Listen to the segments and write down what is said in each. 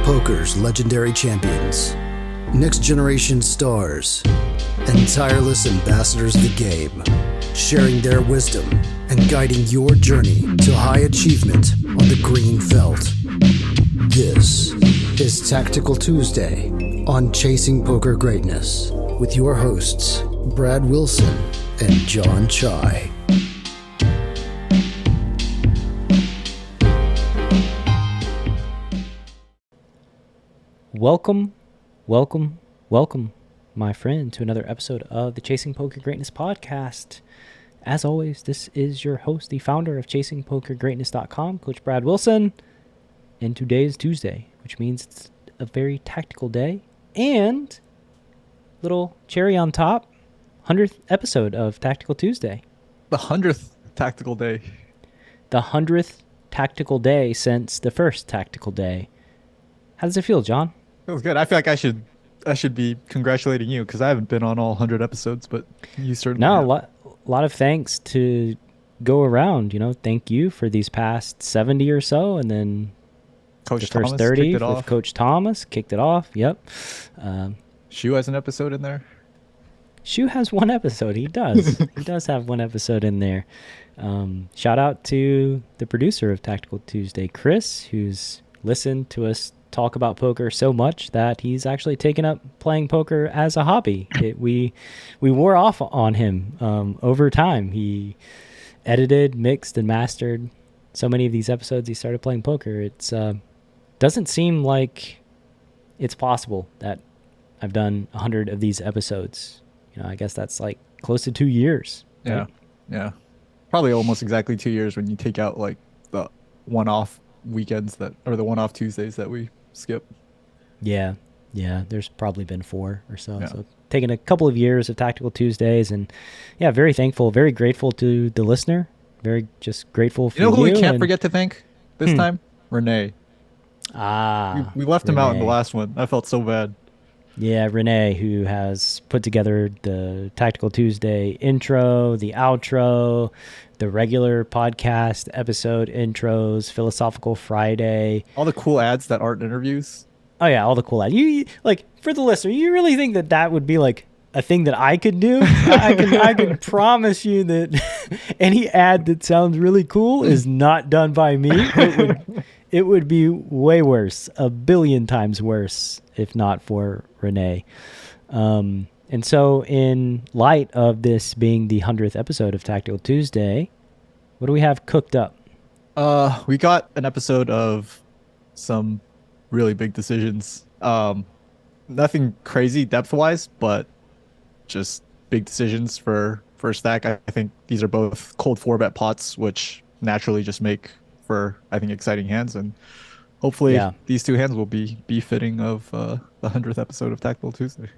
Poker's legendary champions, next generation stars, and tireless ambassadors of the game, sharing their wisdom and guiding your journey to high achievement on the green felt. This is Tactical Tuesday on Chasing Poker Greatness with your hosts, Brad Wilson and Jon Chai. Welcome, my friend, to another episode of the Chasing Poker Greatness podcast. As always, this is your host, the founder of ChasingPokerGreatness.com, Coach Brad Wilson. And today is Tuesday, which means it's a very tactical day. And little cherry on top, 100th episode of Tactical Tuesday. The 100th tactical day. The 100th tactical day since the first tactical day. How does it feel, John? Feels good. I feel like I should be congratulating you because I haven't been on all 100 episodes, but you certainly have. A lot of thanks to go around. Thank you for these past 70 or so, and then Coach the Thomas first 30 kicked it with off. Coach Thomas kicked it off. Yep. Shu has an episode in there. Shu has one episode. He does. He does have one episode in there. Shout out to the producer of Tactical Tuesday, Chris, who's listened to us talk about poker so much that he's actually taken up playing poker as a hobby. We wore off on him over time. He edited, mixed, and mastered so many of these episodes. He started playing poker. It's doesn't seem like it's possible that I've done 100 of these episodes. I guess that's like close to 2 years. Yeah, right? yeah, probably almost exactly 2 years when you take out like the one-off weekends or the one-off Tuesdays that we skip. Yeah. There's probably been 4 or so. Yeah. So taking a couple of years of Tactical Tuesdays, and yeah, very thankful, very grateful to the listener. Very just grateful for you. You know who we can't forget to thank this time? Renee. Ah, We left him out in the Renee. last one. I felt so bad. Yeah, Renee, who has put together the Tactical Tuesday intro, the outro, the regular podcast episode intros, Philosophical Friday. All the cool ads that aren't interviews. Oh yeah, all the cool ads. You like, for the listener, you really think that would be like a thing that I could do? I can promise you that any ad that sounds really cool is not done by me. It would be way worse, a billion times worse, if not for Renee. And so in light of this being the 100th episode of Tactical Tuesday, what do we have cooked up? We got an episode of some really big decisions. Nothing crazy depth-wise, but just big decisions for stack. I think these are both cold 4-bet pots, which naturally just make for, I think, exciting hands. And hopefully these two hands will be fitting of the 100th episode of Tactical Tuesday.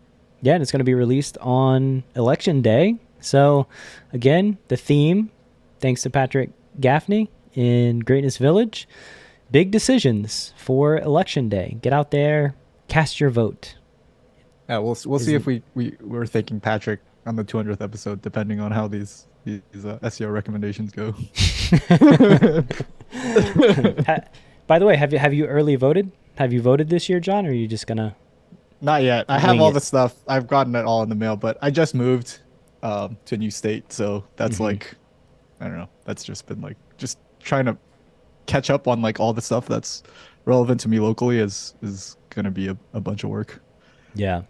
Yeah, and it's going to be released on Election Day. So, again, the theme, thanks to Patrick Gaffney in Greatness Village, big decisions for Election Day. Get out there, cast your vote. Yeah, we'll see if we're thanking Patrick on the 200th episode, depending on how these SEO recommendations go. By the way, have you early voted? Have you voted this year, John, or are you just gonna? Not yet. I have all the stuff. I've gotten it all in the mail, but I just moved to a new state, so that's like, I don't know. That's just been like just trying to catch up on like all the stuff that's relevant to me locally is gonna be a bunch of work. Yeah.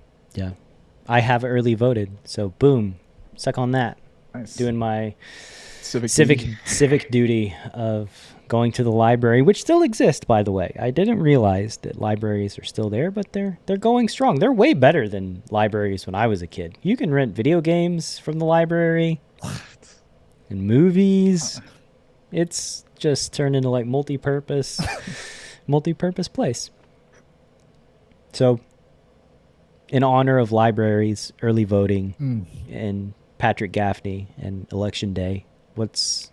I have early voted, so boom, suck on that. Nice. Doing my civic duty of going to the library, which still exists, by the way. I didn't realize that libraries are still there, but they're going strong. They're way better than libraries when I was a kid. You can rent video games from the library. What? And movies. It's just turned into like multi-purpose place. So, in honor of libraries, early voting, and Patrick Gaffney and Election Day, what's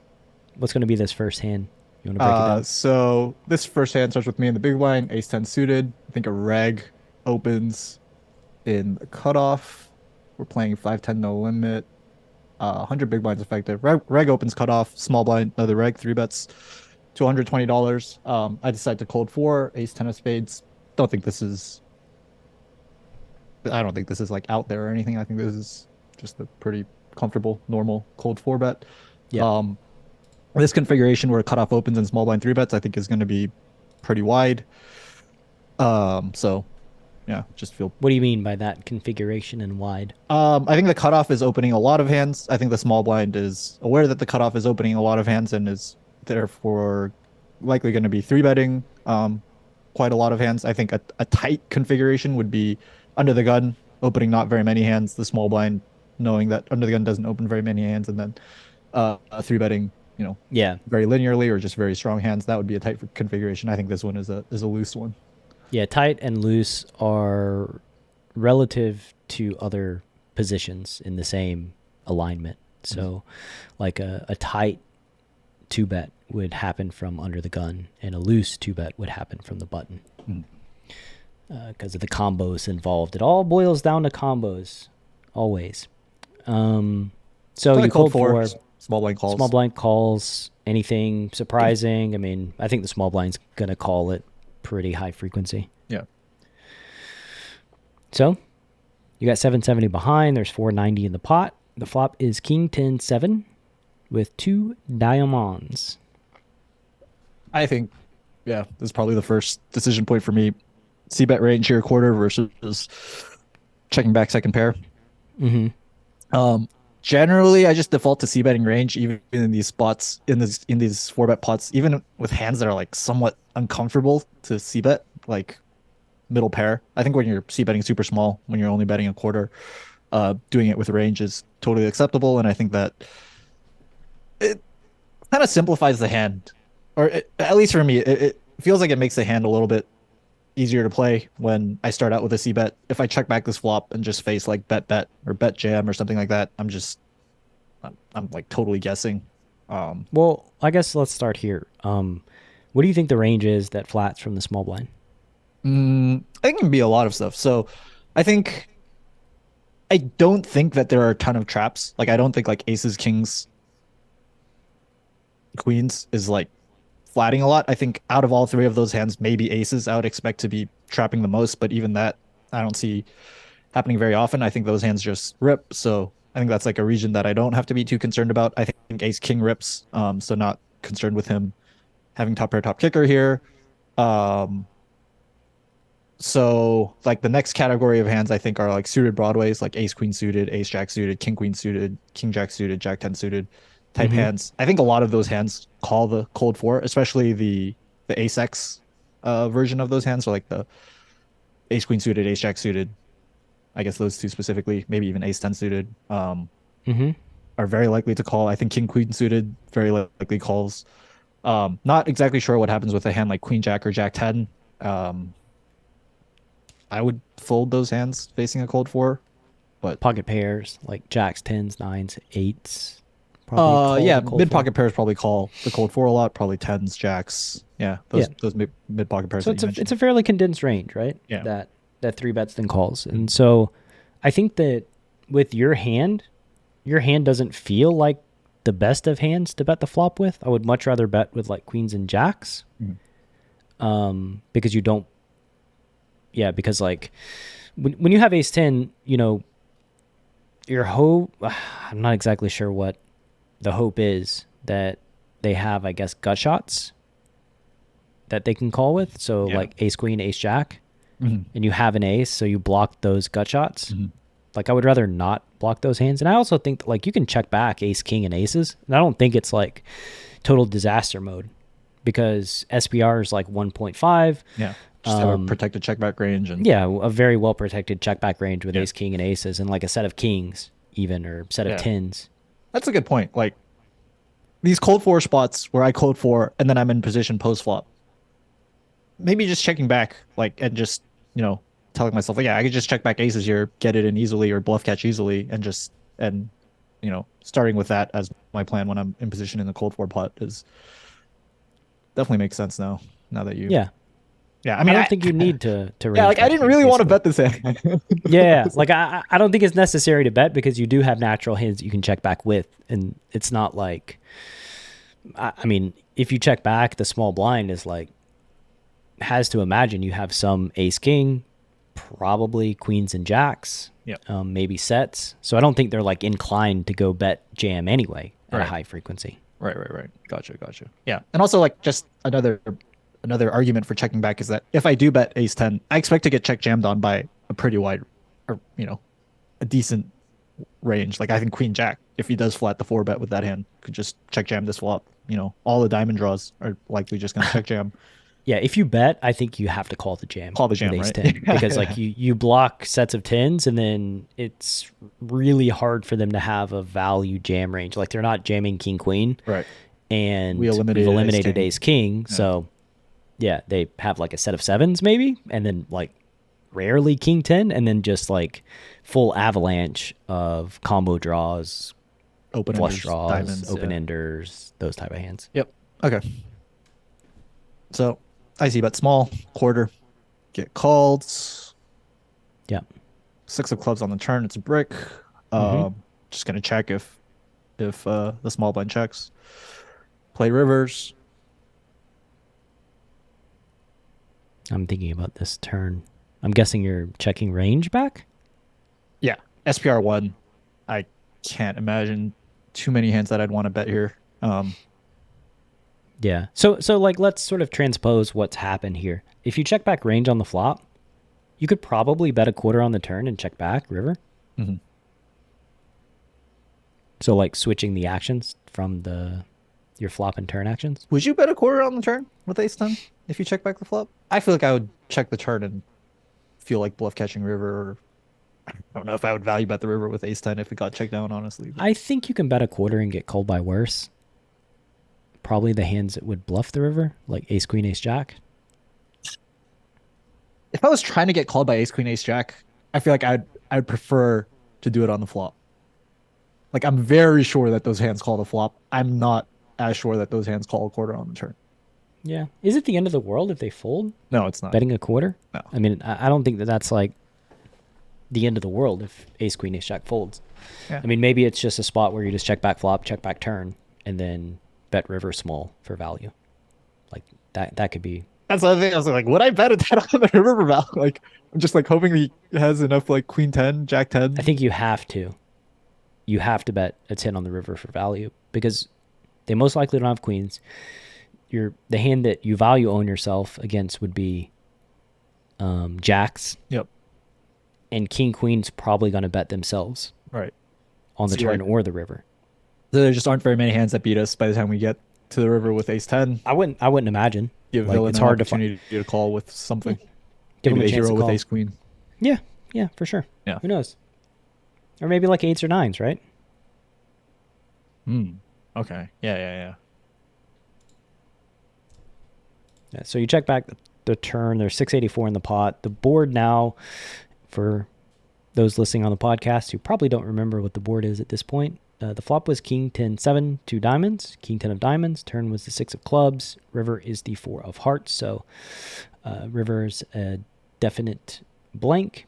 going to be this first hand? You want to break it down? So this first hand starts with me in the big blind, ace 10 suited. I think a reg opens in the cutoff. We're playing 5-10 no limit. 100 big blinds effective. Reg opens cutoff, small blind, another reg, 3 bets to $120. I decide to cold 4, ace 10 of spades. don't think this is. I don't think this is like out there or anything. I think this is just a pretty comfortable, normal cold 4-bet. Yeah. This configuration where cutoff opens and small blind 3-bets, I think is going to be pretty wide. So yeah, just feel. What do you mean by that configuration and wide? I think the cutoff is opening a lot of hands. I think the small blind is aware that the cutoff is opening a lot of hands and is therefore likely going to be 3-betting quite a lot of hands. I think a tight configuration would be under the gun opening not very many hands, the small blind knowing that under the gun doesn't open very many hands, and then 3-betting, very linearly or just very strong hands. That would be a tight configuration. I think this one is a loose one. Yeah, tight and loose are relative to other positions in the same alignment. So like a tight 2-bet would happen from under the gun, and a loose 2-bet would happen from the button. Because of the combos involved. It all boils down to combos, always. So you cold 4, small blind calls. Small blind calls, anything surprising. I mean, I think the small blind's going to call it pretty high frequency. Yeah. So you got 770 behind. There's 490 in the pot. The flop is king 10-7 with 2 diamonds. I think, this is probably the first decision point for me. C-bet range here, quarter versus checking back second pair. Generally, I just default to c-betting range, even in these spots, in these 4-bet pots, even with hands that are like somewhat uncomfortable to c-bet, like middle pair. I think when you're c-betting super small, when you're only betting a quarter, doing it with range is totally acceptable, and I think that it kind of simplifies the hand, or at least for me, it feels like it makes the hand a little bit easier to play when I start out with a c-bet. If I check back this flop and just face like bet or bet jam or something like that, I'm like totally guessing. Well, I guess let's start here. What do you think the range is that flats from the small blind? I think it can be a lot of stuff. So I don't think that there are a ton of traps. Like I don't think like aces, kings, queens is like flatting a lot. I think out of all three of those hands, maybe aces I would expect to be trapping the most, but even that I don't see happening very often. I think those hands just rip. So I think that's like a region that I don't have to be too concerned about. I think ace king rips. So not concerned with him having top pair, top kicker here. So like the next category of hands I think are like suited broadways, like ace queen suited, ace jack suited, king queen suited, king jack suited, jack 10 suited type hands. I think a lot of those hands call the cold 4, especially the ace x version of those hands. So like the ace queen suited, ace jack suited, I guess those two specifically, maybe even ace 10 suited, are very likely to call. I think king queen suited very likely calls. Not exactly sure what happens with a hand like queen jack or jack 10. I would fold those hands facing a cold 4, but pocket pairs like jacks, 10s, 9s, 8s. Mid pocket pairs probably call the cold 4 a lot. Probably 10s, jacks. Those mid pocket pairs. So it's a fairly condensed range, right? Yeah. That 3-bets then calls, and so I think that with your hand doesn't feel like the best of hands to bet the flop with. I would much rather bet with like queens and jacks, because you don't. Yeah, because like when you have ace 10, your hope. I'm not exactly sure what the hope is that they have, I guess, gut shots that they can call with. So like ace queen, ace jack, and you have an ace, so you block those gut shots. Like I would rather not block those hands. And I also think that, like, you can check back ace king and aces, and I don't think it's like total disaster mode, because SPR is like 1.5. Yeah. Just have a protected check back range, and a very well protected check back range with ace king and aces, and like a set of kings even, or set of 10s. That's a good point. Like these cold 4 spots where I cold 4 and then I'm in position post flop, maybe just checking back, like, and just telling myself, like, I could just check back aces here, get it in easily, or bluff catch easily, and starting with that as my plan when I'm in position in the cold 4 pot is definitely makes sense now that you I mean, I don't think you need to range like I didn't really want to bet this hand. Like I don't think it's necessary to bet, because you do have natural hands that you can check back with, and it's not like, I mean, if you check back, the small blind is like has to imagine you have some ace king, probably queens and jacks, maybe sets. So I don't think they're like inclined to go bet jam anyway at a high frequency. Right. Gotcha. Yeah. And also like just another argument for checking back is that if I do bet ace 10, I expect to get check jammed on by a pretty wide, or a decent range. Like I think queen jack, if he does flat the 4-bet with that hand, could just check jam this flop. All the diamond draws are likely just gonna check jam. Yeah, if you bet, I think you have to call the jam. Call the jam, with ace right? 10, because like you block sets of tens, and then it's really hard for them to have a value jam range. Like they're not jamming king queen, Right. And we've eliminated ace king. So yeah, they have like a set of sevens maybe, and then like rarely king 10, and then just like full avalanche of combo draws, Open flush enders, draws, diamonds, open enders, those type of hands. Yep. Okay. So I see bet small, quarter, get called. Yeah. 6 of clubs on the turn. It's a brick. Just gonna check if the small blind checks. Play rivers. I'm thinking about this turn. I'm guessing you're checking range back? Yeah. SPR 1. I can't imagine too many hands that I'd want to bet here. Yeah. So like let's sort of transpose what's happened here. If you check back range on the flop, you could probably bet a quarter on the turn and check back river. Mm-hmm. So like switching the actions from your flop and turn actions. Would you bet a quarter on the turn with ace 10 if you check back the flop? I feel like I would check the turn and feel like bluff catching river, or I don't know if I would value bet the river with ace 10 if it got checked down, honestly. I think you can bet a quarter and get called by worse. Probably the hands that would bluff the river, like ace queen, ace jack. If I was trying to get called by ace queen, ace jack, I feel like I'd prefer to do it on the flop. Like I'm very sure that those hands call the flop. I'm not as sure that those hands call a quarter on the turn. Yeah. Is it the end of the world if they fold? No, it's not. Betting a quarter? No. I mean, I don't think that's like the end of the world if ace queen, ace jack folds. Yeah. I mean, maybe it's just a spot where you just check back flop, check back turn, and then bet river small for value. Like that could be. That's the other thing. I was like, would I bet a 10 on the river value? Like, I'm just like hoping he has enough like queen 10, jack 10. I think you have to. You have to bet a 10 on the river for value because they most likely don't have queens. The hand that you value own yourself against would be jacks. Yep. And king queen's probably going to bet themselves. Right. On the turn or the river. So there just aren't very many hands that beat us by the time we get to the river with ace 10. I wouldn't imagine. Give like, it's hard to find to call with something. Give him a maybe chance hero to call. with ace queen. Yeah, for sure. Yeah. Who knows? Or maybe like 8s or 9s, right? Okay. Yeah. Yeah, so you check back the turn. There's 684 in the pot. The board now, for those listening on the podcast who probably don't remember what the board is at this point, the flop was king 10 7 2 diamonds, king 10 of diamonds. Turn was the 6 of clubs. River is the 4 of hearts. So river's a definite blank.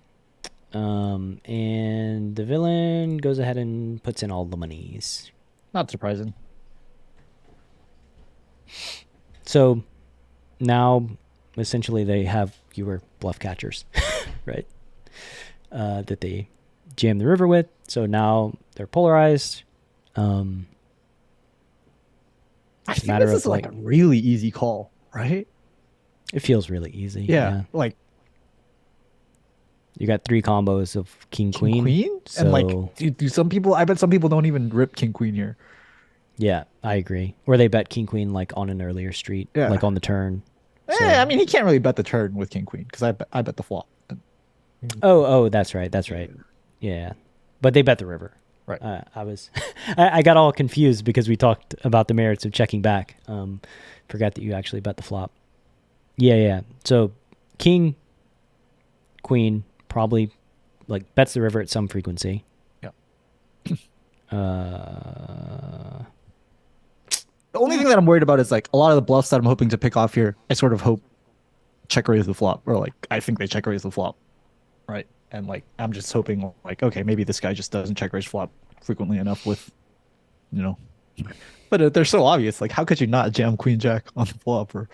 And the villain goes ahead and puts in all the monies. Not surprising. So now essentially they have fewer bluff catchers, right? That they jam the river with. So now they're polarized. I think this is like a really easy call, right? It feels really easy. Yeah. Like you got 3 combos of king queen. So, and like do some people, I bet some people don't even rip king queen here. Yeah, I agree. Or they bet king queen like on an earlier street, like on the turn. So. I mean, he can't really bet the turn with king queen because I bet the flop. Oh, that's right. Yeah, but they bet the river. Right. I got all confused because we talked about the merits of checking back. Forgot that you actually bet the flop. Yeah. So king, queen probably like bets the river at some frequency. Yeah. The only thing that I'm worried about is like a lot of the bluffs that I'm hoping to pick off here. I sort of hope check raise the flop, or like I think they check raise the flop, right? And like I'm just hoping like okay, maybe this guy just doesn't check raise flop frequently enough with, But they're so obvious. Like, how could you not jam queen jack on the flop? Or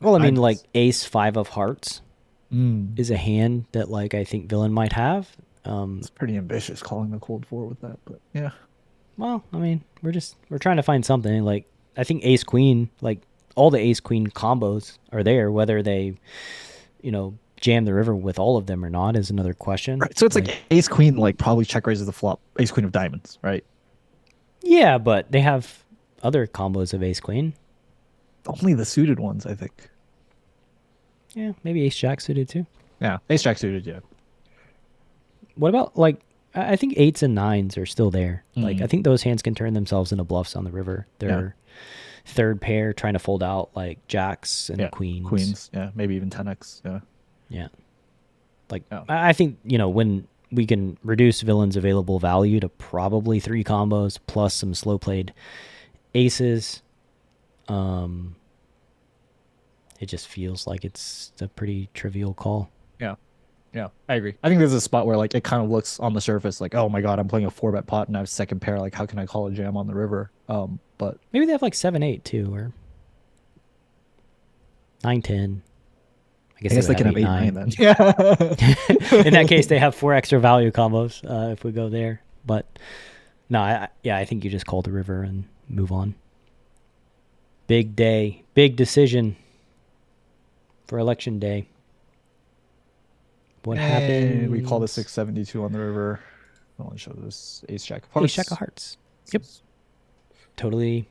Well, I mean, diamonds? like ace five of hearts Mm, is a hand that like I think villain might have. it's pretty ambitious calling the cold four with that, but yeah. Well, I mean, we're trying to find something. Like I think ace queen, like all the ace queen combos are there. Whether they, jam the river with all of them or not is another question. Right. So it's like ace queen, like probably check raises the flop. Ace queen of diamonds, right? Yeah, but they have other combos of ace queen. Only the suited ones, I think. Yeah, maybe ace jack suited too. Yeah, ace jack suited, yeah. What about like I think eights and nines are still there. Like Mhm. I think those hands can turn themselves into bluffs on the river. They're third pair trying to fold out like jacks and Yeah, queens. queens, yeah, maybe even 10x, yeah. Yeah. Like Yeah. I think, when we can reduce villain's available value to probably 3 combos plus some slow played aces, it just feels like it's a pretty trivial call. Yeah. Yeah, I agree. I think there's a spot where like it kind of looks on the surface like, oh my god, I'm playing a 4-bet pot and I have second pair. Like, how can I call a jam on the river? But Maybe they have like 7-8 too, or 9-10. I guess they can have 8-9 then. Yeah. In that case, they have 4 extra value combos if we go there. But no, I think you just call the river and move on. Big day, big decision for election day. What happened? We call the 672 on the river. I want to show this ace jack of hearts. Ace jack of hearts. Yep. Totally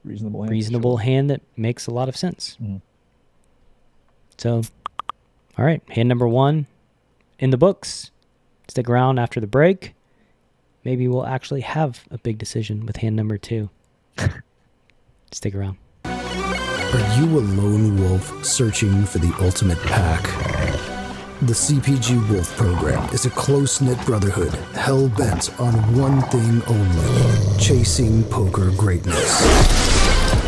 reasonable hand that makes a lot of sense. Mhm. So, all right, hand number 1 in the books. Stick around after the break. Maybe we'll actually have a big decision with hand number 2. Stick around. Are you a lone wolf searching for the ultimate pack? The CPG Wolf program is a close-knit brotherhood hell-bent on one thing only: chasing poker greatness.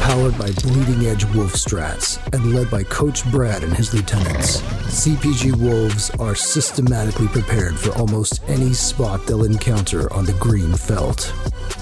Powered by bleeding-edge wolf strats and led by Coach Brad and his lieutenants, CPG Wolves are systematically prepared for almost any spot they'll encounter on the green felt.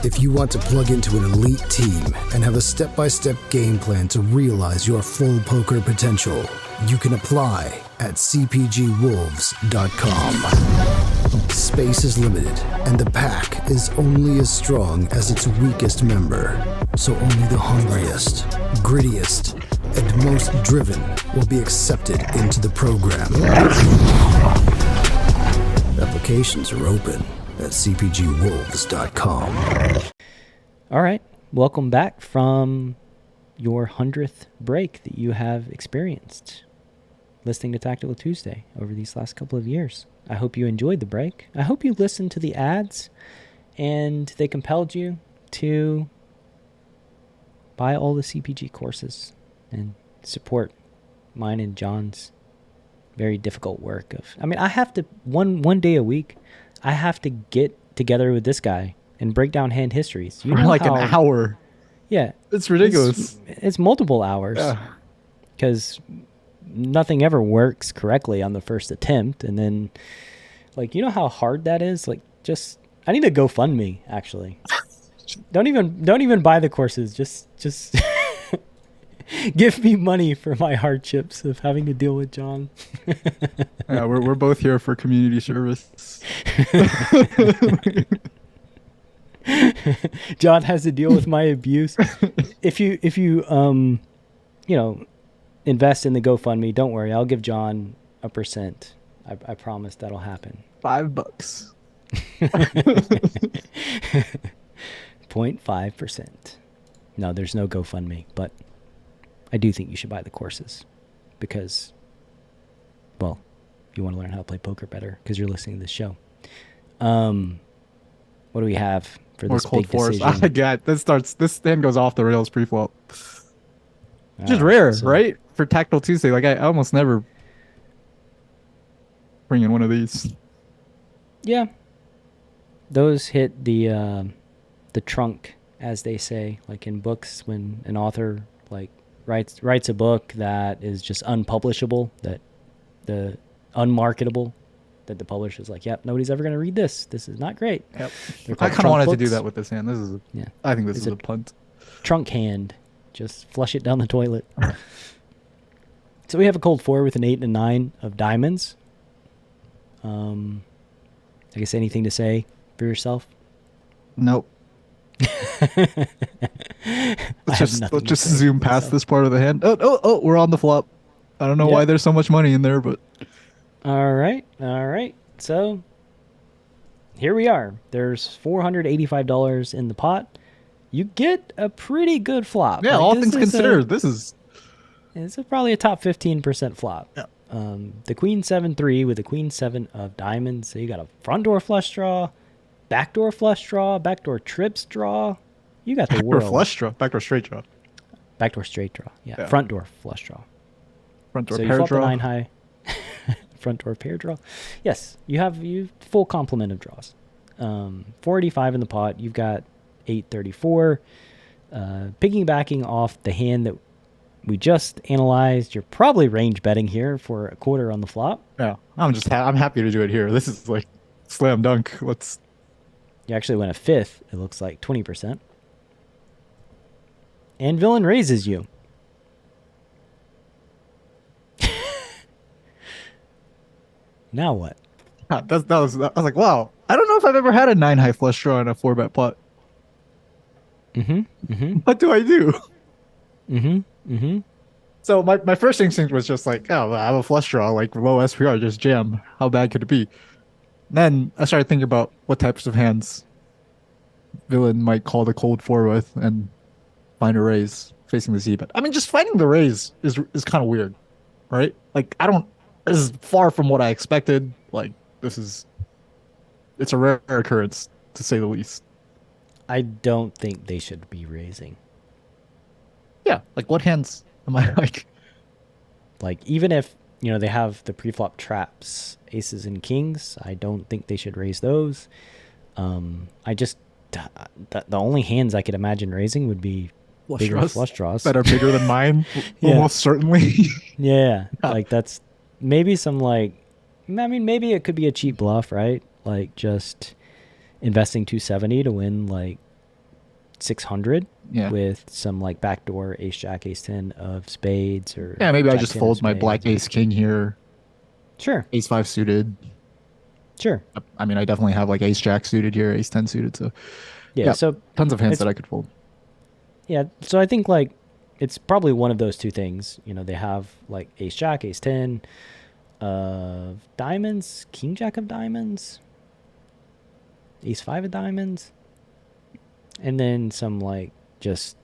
If you want to plug into an elite team and have a step-by-step game plan to realize your full poker potential, you can apply at cpgwolves.com. Space is limited, and the pack is only as strong as its weakest member. So only the hungriest, grittiest, and most driven will be accepted into the program. Applications are open at cpgwolves.com. All right, welcome back from your 100th break that you have experienced listening to Tactical Tuesday over these last couple of years. I hope you enjoyed the break. I hope you listened to the ads and they compelled you to buy all the CPG courses and support mine and John's very difficult work of, I have to one day a week, I have to get together with this guy and break down hand histories. For like an hour. Yeah. It's ridiculous. It's multiple hours. Because nothing ever works correctly on the first attempt. And then, like, you know how hard that is? Like, just, I need a GoFundMe, actually. Don't even buy the courses. Just give me money for my hardships of having to deal with John. Yeah, we're both here for community service. John has to deal with my abuse. If you invest in the GoFundMe, don't worry, I'll give John a percent. I promise that'll happen. $5. 0.5%. No, there's no GoFundMe, but I do think you should buy the courses because, well, you want to learn how to play poker better because you're listening to this show. What do we have for More this cold big fours. decision? Oh my god, this stand goes off the rails pre-flop. Which is Alright, rare, so- right? For Tactical Tuesday, like I almost never bring in one of these. Yeah. Those hit the trunk, as they say, like in books when an author like writes a book that is just unpublishable, that the unmarketable, that the publisher's like, yep, nobody's ever going to read this. This is not great. Yep. They're I called kind of wanted to do books. that with this hand. This is, I think this It's is a punt. Trunk hand. Just flush it down the toilet. So we have a cold 4 with an 8 and a 9 of diamonds. I guess anything to say for yourself? Nope. Let's just zoom past this part of the hand. Oh, we're on the flop. I don't know why there's so much money in there, but all right. So here we are. There's $485 in the pot. You get a pretty good flop. Yeah, all things considered, this is probably a top 15% flop. Yeah. The queen 7-3 with the queen 7 of diamonds. So you got a front door flush draw, backdoor flush draw, backdoor trips draw. You got the backdoor world. flush draw, backdoor straight draw, Backdoor straight draw. Yeah. Yeah. Front door flush draw. front door So you pair flop the draw. 9 high. Front door pair draw. Yes, you have full complement of draws. 485 in the pot. You've got 834. Piggybacking off the hand that we just analyzed, you're probably range betting here for a quarter on the flop. Yeah, I'm happy to do it here. This is like slam dunk. You actually went a fifth. It looks like 20%. And villain raises you. Now what? I was like, wow. I don't know if I've ever had a 9 high flush draw in a 4-bet pot. What do I do? So my first instinct was just like, oh, I have a flush draw, like low SPR, just jam. How bad could it be? Then I started thinking about what types of hands villain might call the cold 4 with and find a raise facing the Z-bet. I mean, just finding the raise is kind of weird, right? Like, this is far from what I expected. Like, it's a rare occurrence, to say the least. I don't think they should be raising. Yeah, like what hands am I like? Like, even if, they have the preflop traps, aces and kings, I don't think they should raise those. The only hands I could imagine raising would be bigger flush draws. That are bigger than mine, Yeah. almost certainly. Yeah, like that's maybe maybe it could be a cheap bluff, right? Like just investing 270 to win like 600 with some like backdoor ace jack ace 10 of spades or maybe I jack just 10 of fold my spades. black ace king here. Sure. Ace 5 suited. Sure. I mean, I definitely have like ace jack suited here, ace 10 suited. So Yeah. So tons of hands that I could fold. Yeah. So I think like it's probably one of those two things. They have like ace jack, ace 10 of diamonds, king jack of diamonds, ace 5 of diamonds, and then some like just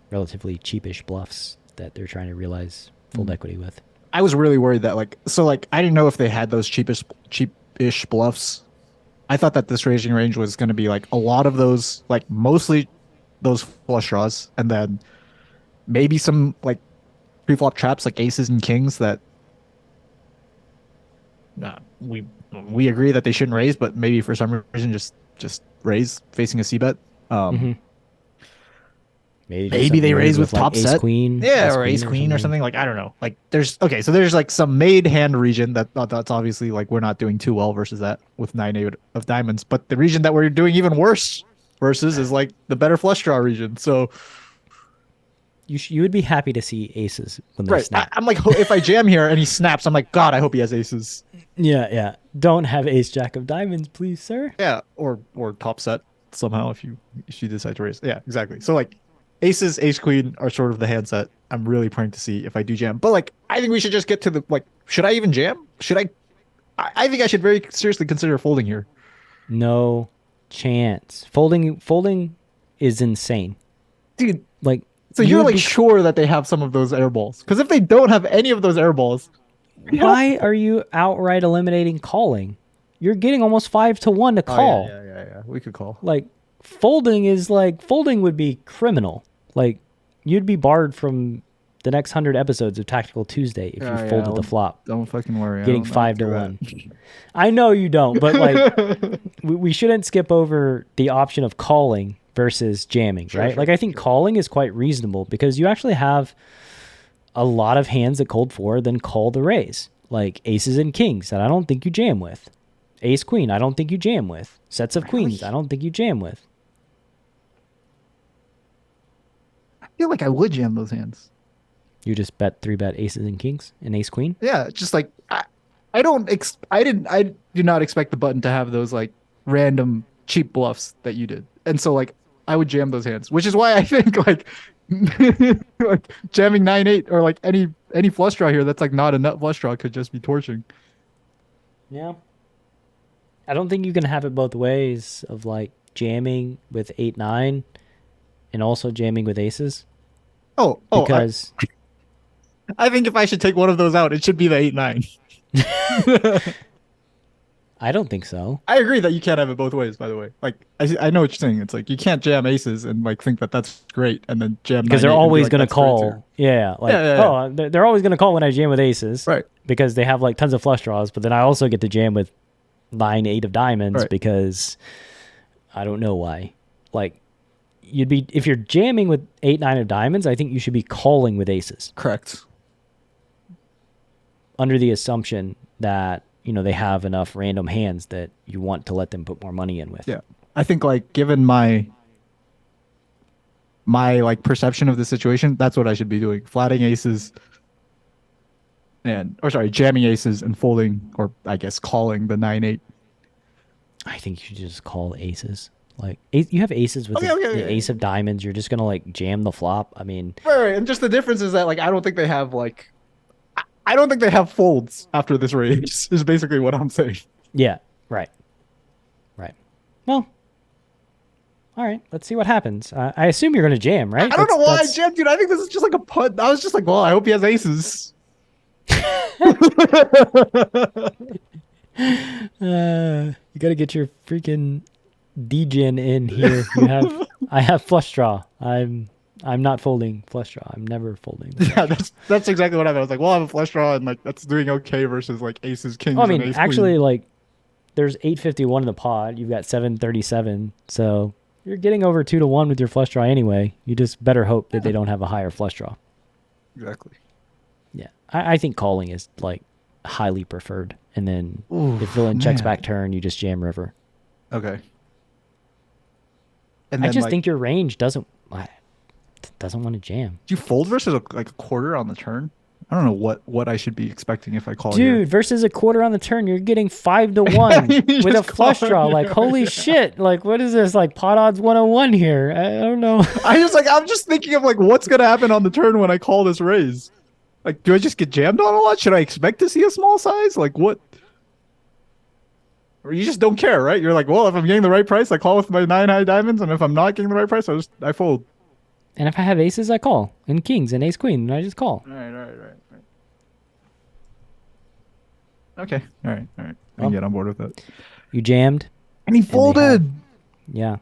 relatively cheapish bluffs that they're trying to realize full equity with. I was really worried that I didn't know if they had those cheapish bluffs. I thought that this raising range was going to be like a lot of those, like mostly those flush draws, and then maybe some like preflop traps like aces and kings that we agree that they shouldn't raise, but maybe for some reason just raise facing a c-bet. Maybe they raise with top like set, ace queen, or ace queen or something. Like I don't know. Like there's like some made hand region that's obviously like we're not doing too well versus that with 9-8 of diamonds. But the region that we're doing even worse versus is like the better flush draw region. So you would be happy to see aces when they right, snap. I'm like if I jam here and he snaps, I'm like God, I hope he has aces. Yeah. Don't have ace jack of diamonds, please, sir. Yeah, or top set somehow if you decide to raise. Yeah, exactly. So like aces, ace queen are sort of the hands that I'm really praying to see if I do jam. But like I think we should just get to the like should I even jam? I think I should very seriously consider folding here. No chance. Folding is insane. Dude, like so you're like sure that they have some of those air balls? Because if they don't have any of those air balls, why are you outright eliminating calling? You're getting almost 5-1 to call. Yeah. We could call. Like folding would be criminal. Like you'd be barred from the next 100 episodes of Tactical Tuesday if you folded the flop. Don't fucking worry. Getting 5-1. I know you don't, but like we shouldn't skip over the option of calling versus jamming, right? Like I think calling is quite reasonable because you actually have a lot of hands that cold 4 then call the raise. like aces and kings that I don't think you jam with. Ace queen, I don't think you jam with. Sets of queens, I don't think you jam with. I feel like I would jam those hands. You just bet 3-bet aces and kings and ace queen. Yeah, just like I do not expect the button to have those like random cheap bluffs that you did, and so like I would jam those hands, which is why I think like like jamming 9-8 or like any flush draw here that's like not a nut flush draw could just be torching. Yeah. I don't think you can have it both ways of like jamming with 8-9 and also jamming with aces. Because I think if I should take one of those out, it should be the 8-9. I don't think so. I agree that you can't have it both ways, by the way. Like, I know what you're saying. It's like, you can't jam aces and like think that that's great and then jam because they're 9-8 always like, going to "That's great, call. too." Yeah. Like, Yeah. they're always going to call when I jam with aces. Right. Because they have like tons of flush draws, but then I also get to jam with 9-8 of diamonds because I don't know why. Like, if you're jamming with 8-9 of diamonds, I think you should be calling with aces. Correct. Under the assumption that, you know, they have enough random hands that you want to let them put more money in with. Yeah. I think like given my like perception of the situation, that's what I should be doing. Flatting aces jamming aces and folding, or I guess calling the 9-8. I think you should just call aces. Like, you have aces with the ace of diamonds. You're just going to like jam the flop. I mean, right. And just the difference is that like, I don't think they have folds after this raise is basically what I'm saying. Yeah. Right. Well, all right. Let's see what happens. I assume you're going to jam, right? I don't know why I jammed, dude. I think this is just like a putt. I was just like, well, I hope he has aces. You got to get your freaking degen in here. I have flush draw. I'm not folding flush draw. I'm never folding. Yeah, that's exactly what I meant. I was like, well, I have a flush draw and like that's doing okay versus like aces, kings. Well, I mean, and ace actually, queen. like there's 851 in the pot. You've got 737, so you're getting over 2-1 with your flush draw anyway. You just better hope that they don't have a higher flush draw. Exactly. Yeah, I think calling is like highly preferred, and then Ooh, if villain checks back turn, you just jam river. Okay. And I then, just like, think your range doesn't want to jam. do you fold versus a quarter on the turn? I don't know what I should be expecting if I call Dude, here. versus a quarter on the turn, you're getting 5-1 with a flush draw. Like, holy shit. Like, what is this? Like, pot odds 101 here. I don't know. I'm just thinking of like what's gonna happen on the turn when I call this raise. Like, do I just get jammed on a lot? Should I expect to see a small size? Like, what? Or you just don't care, right? You're like, well, if I'm getting the right price, I call with my 9 high diamonds, and if I'm not getting the right price, I fold. And if I have aces, I call. And kings and ace queen, and I just call. All right. Okay. All right. I Well, can get on board with that. You jammed. And he folded. Yeah.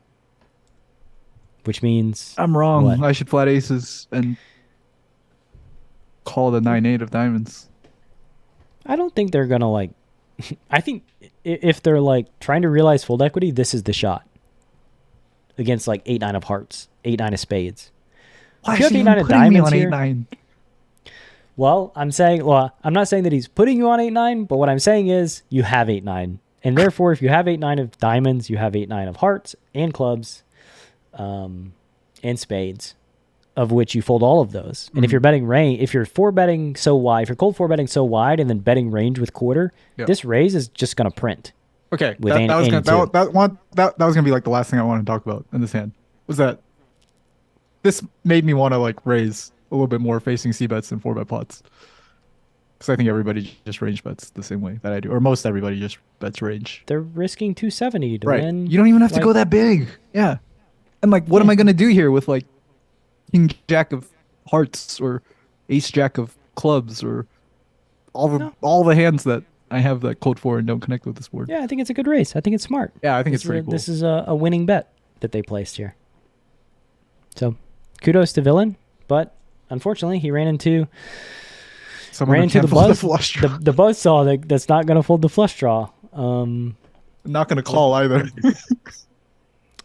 Which means I'm wrong. what? I should flat aces and call the 9-8 of diamonds. I don't think they're gonna like. I think if they're like trying to realize fold equity, this is the shot against like 8-9 of hearts, 8-9 of spades. Why If you is have he 8-9 even of putting me diamonds on here, 8-9? well, I'm not saying that he's putting you on 8-9, but what I'm saying is you have 8-9, and therefore if you have 8-9 of diamonds, you have 8-9 of hearts and clubs, and spades, of which you fold all of those. And if you're betting range, if you're cold 4-betting so wide and then betting range with quarter, this raise is just going to print. Okay, With that was two. gonna be like the last thing I want to talk about in this hand. Was that this made me want to like raise a little bit more facing C bets than 4-bet pots, because I think everybody just range bets the same way that I do, or most everybody just bets range. They're risking 270 to Right. win. You don't even have to like, go that big. Yeah. And like, what am I gonna do here with like king jack of hearts or ace jack of clubs or all the hands that I have that code for and don't connect with this board? Yeah, I think it's a good race. I think it's smart. Yeah, I think it's pretty cool. This is a winning bet that they placed here. So, kudos to Villain, but unfortunately, he ran into the buzz. The buzzsaw that's not going to fold the flush draw. Not going to call either.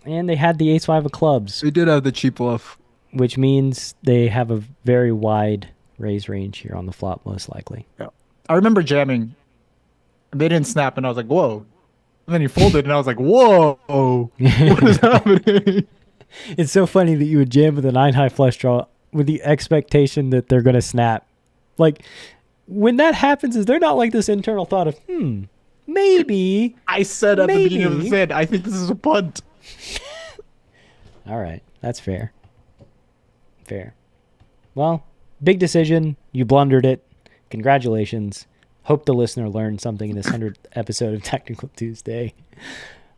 And they had the ace-5 of clubs. They did have the cheap bluff, which means they have a very wide raise range here on the flop, most likely. Yeah. I remember jamming, and they didn't snap, and I was like, whoa. And then he folded, and I was like, whoa, what is happening? It's so funny that you would jam with a 9-high flush draw with the expectation that they're going to snap. Like, when that happens, is there not like this internal thought of, maybe. I said at the beginning of the vid, I think this is a punt. All right. That's fair. Fair. Well, big decision. You blundered it. Congratulations. Hope the listener learned something in this 100th episode of Tactical Tuesday.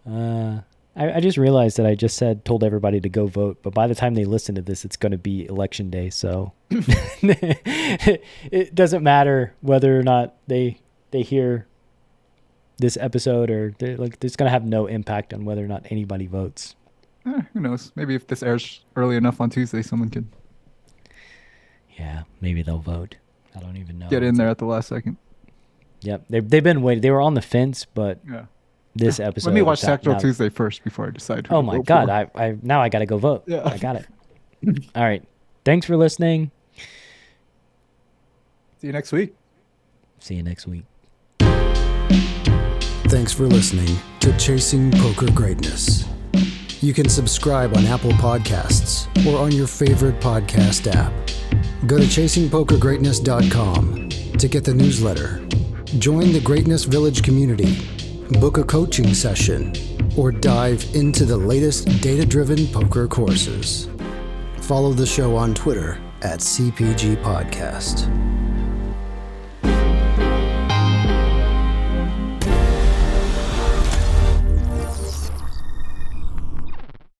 I just realized that I just told everybody to go vote, but by the time they listen to this, it's going to be election day. So it doesn't matter whether or not they hear this episode, or it's going to have no impact on whether or not anybody votes. Who knows? Maybe if this airs early enough on Tuesday, someone could. Yeah, maybe they'll vote. I don't even know. Get in there at the last second. Yep, they've been waiting. They were on the fence, but this episode. Let me watch Tactical Tuesday first before I decide. Oh my God! I now I got to go vote. Yeah, I got it. All right. Thanks for listening. See you next week. See you next week. Thanks for listening to Chasing Poker Greatness. You can subscribe on Apple Podcasts or on your favorite podcast app. Go to chasingpokergreatness.com to get the newsletter. Join the Greatness Village community, book a coaching session, or dive into the latest data-driven poker courses. Follow the show on Twitter @CPG Podcast.